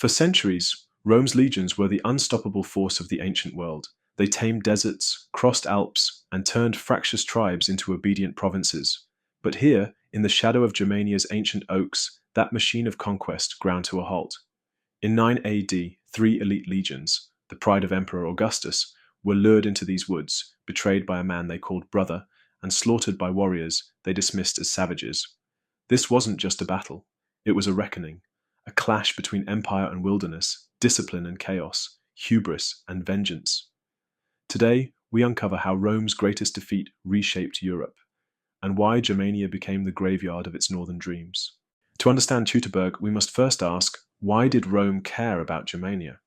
For centuries, Rome's legions were the unstoppable force of the ancient world. They tamed deserts, crossed Alps, and turned fractious tribes into obedient provinces. But here, in the shadow of Germania's ancient oaks, that machine of conquest ground to a halt. In 9 AD, three elite legions, the pride of Emperor Augustus, were lured into these woods, betrayed by a man they called brother, and slaughtered by warriors they dismissed as savages. This wasn't just a battle, it was a reckoning, a clash between empire and wilderness, discipline and chaos, hubris and vengeance. Today, we uncover how Rome's greatest defeat reshaped Europe, and why Germania became the graveyard of its northern dreams. To understand Teutoburg, we must first ask, why did Rome care about Germania?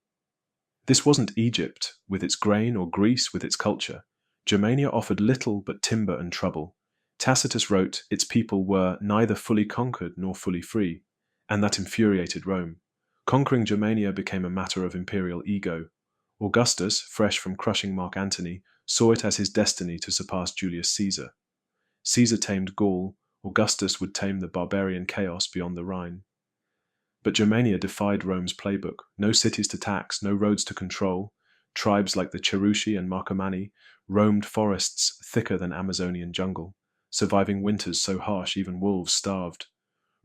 This wasn't Egypt, with its grain, or Greece, with its culture. Germania offered little but timber and trouble. Tacitus wrote its people were neither fully conquered nor fully free, and that infuriated Rome. Conquering Germania became a matter of imperial ego. Augustus, fresh from crushing Mark Antony, saw it as his destiny to surpass Julius Caesar. Caesar tamed Gaul, Augustus would tame the barbarian chaos beyond the Rhine. But Germania defied Rome's playbook. No cities to tax, no roads to control. Tribes like the Cherusci and Marcomanni roamed forests thicker than Amazonian jungle, surviving winters so harsh even wolves starved.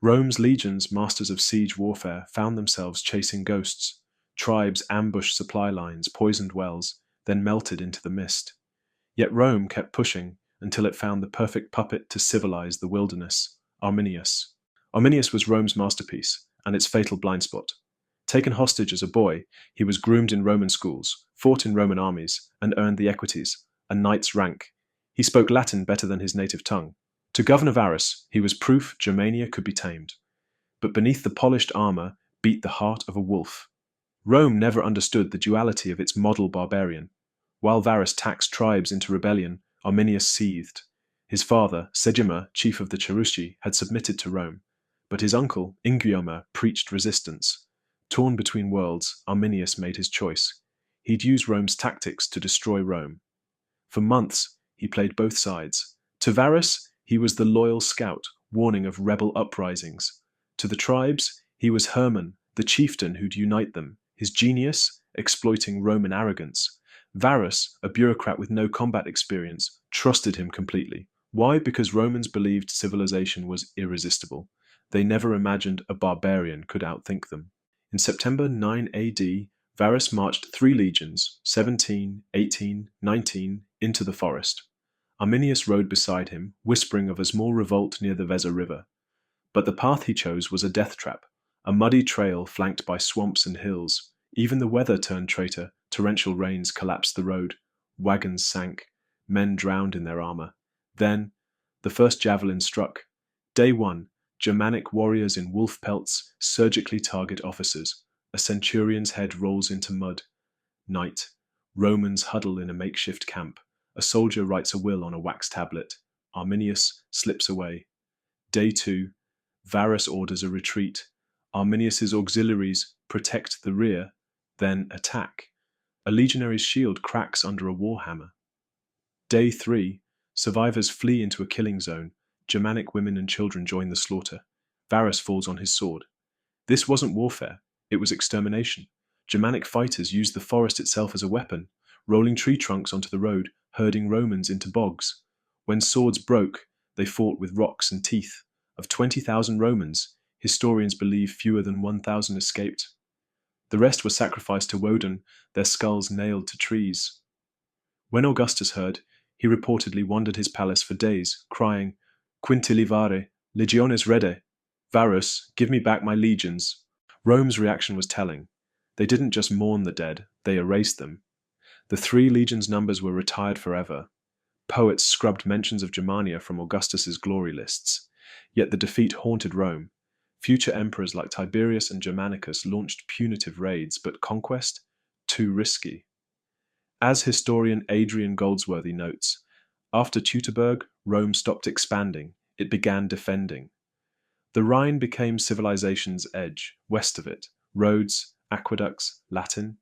Rome's legions, masters of siege warfare, found themselves chasing ghosts. Tribes ambushed supply lines, poisoned wells, then melted into the mist. Yet Rome kept pushing until it found the perfect puppet to civilize the wilderness, Arminius. Arminius was Rome's masterpiece, and its fatal blind spot. Taken hostage as a boy, he was groomed in Roman schools, fought in Roman armies, and earned the equites, a knight's rank. He spoke Latin better than his native tongue. To Governor Varus, he was proof Germania could be tamed. But beneath the polished armor beat the heart of a wolf. Rome never understood the duality of its model barbarian. While Varus taxed tribes into rebellion, Arminius seethed. His father, Segima, chief of the Cherusci, had submitted to Rome, but his uncle, Inguiomer, preached resistance. Torn between worlds, Arminius made his choice. He'd use Rome's tactics to destroy Rome. For months, he played both sides. To Varus, he was the loyal scout, warning of rebel uprisings. To the tribes, he was Hermann, the chieftain who'd unite them, his genius exploiting Roman arrogance. Varus, a bureaucrat with no combat experience, trusted him completely. Why? Because Romans believed civilization was irresistible. They never imagined a barbarian could outthink them. In September 9 AD, Varus marched 3 legions, 17, 18, 19, into the forest. Arminius rode beside him, whispering of a small revolt near the Weser River. But the path he chose was a death trap, a muddy trail flanked by swamps and hills. Even the weather turned traitor. Torrential rains collapsed the road. Wagons sank. Men drowned in their armor. Then, the first javelin struck. Day 1. Germanic warriors in wolf pelts surgically target officers. A centurion's head rolls into mud. Night. Romans huddle in a makeshift camp. A soldier writes a will on a wax tablet. Arminius slips away. Day 2. Varus orders a retreat. Arminius's auxiliaries protect the rear, then attack. A legionary's shield cracks under a warhammer. Day 3. Survivors flee into a killing zone. Germanic women and children join the slaughter. Varus falls on his sword. This wasn't warfare, it was extermination. Germanic fighters used the forest itself as a weapon, rolling tree trunks onto the road, herding Romans into bogs. When swords broke, they fought with rocks and teeth. Of 20,000 Romans, historians believe fewer than 1,000 escaped. The rest were sacrificed to Woden, their skulls nailed to trees. When Augustus heard, he reportedly wandered his palace for days, crying, "Quintilivare, legiones rede! Varus, give me back my legions." Rome's reaction was telling. They didn't just mourn the dead, they erased them. The 3 legions' numbers were retired forever. Poets scrubbed mentions of Germania from Augustus's glory lists. Yet the defeat haunted Rome. Future emperors like Tiberius and Germanicus launched punitive raids, but conquest? Too risky. As historian Adrian Goldsworthy notes, after Teutoburg, Rome stopped expanding, it began defending. The Rhine became civilization's edge. West of it, roads, aqueducts, Latin.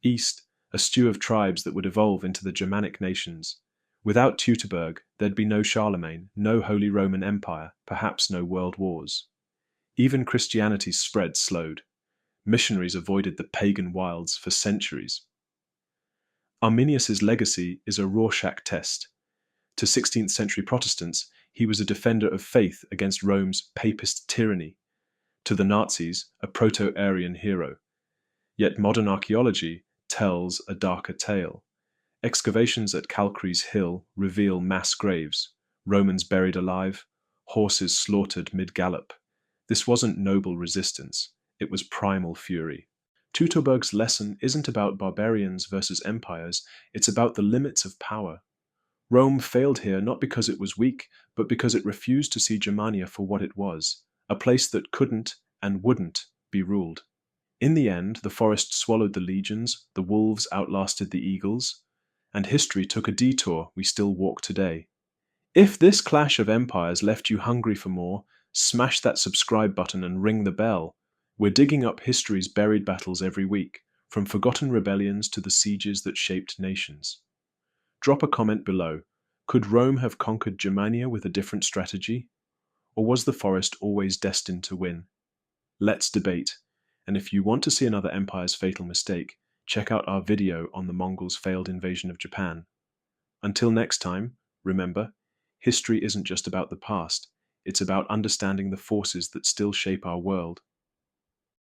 East, a stew of tribes that would evolve into the Germanic nations. Without Teutoburg, there'd be no Charlemagne, no Holy Roman Empire, perhaps no world wars. Even Christianity's spread slowed. Missionaries avoided the pagan wilds for centuries. Arminius's legacy is a Rorschach test. To 16th century Protestants, he was a defender of faith against Rome's papist tyranny. To the Nazis, a proto-Aryan hero. Yet modern archaeology tells a darker tale. Excavations at Calcary's Hill reveal mass graves, Romans buried alive, horses slaughtered mid-gallop. This wasn't noble resistance, it was primal fury. Teutoburg's lesson isn't about barbarians versus empires, it's about the limits of power. Rome failed here not because it was weak, but because it refused to see Germania for what it was, a place that couldn't and wouldn't be ruled. In the end, the forest swallowed the legions, the wolves outlasted the eagles, and history took a detour we still walk today. If this clash of empires left you hungry for more, smash that subscribe button and ring the bell. We're digging up history's buried battles every week, from forgotten rebellions to the sieges that shaped nations. Drop a comment below. Could Rome have conquered Germania with a different strategy? Or was the forest always destined to win? Let's debate. And if you want to see another empire's fatal mistake, check out our video on the Mongols' failed invasion of Japan. Until next time, remember, history isn't just about the past, it's about understanding the forces that still shape our world.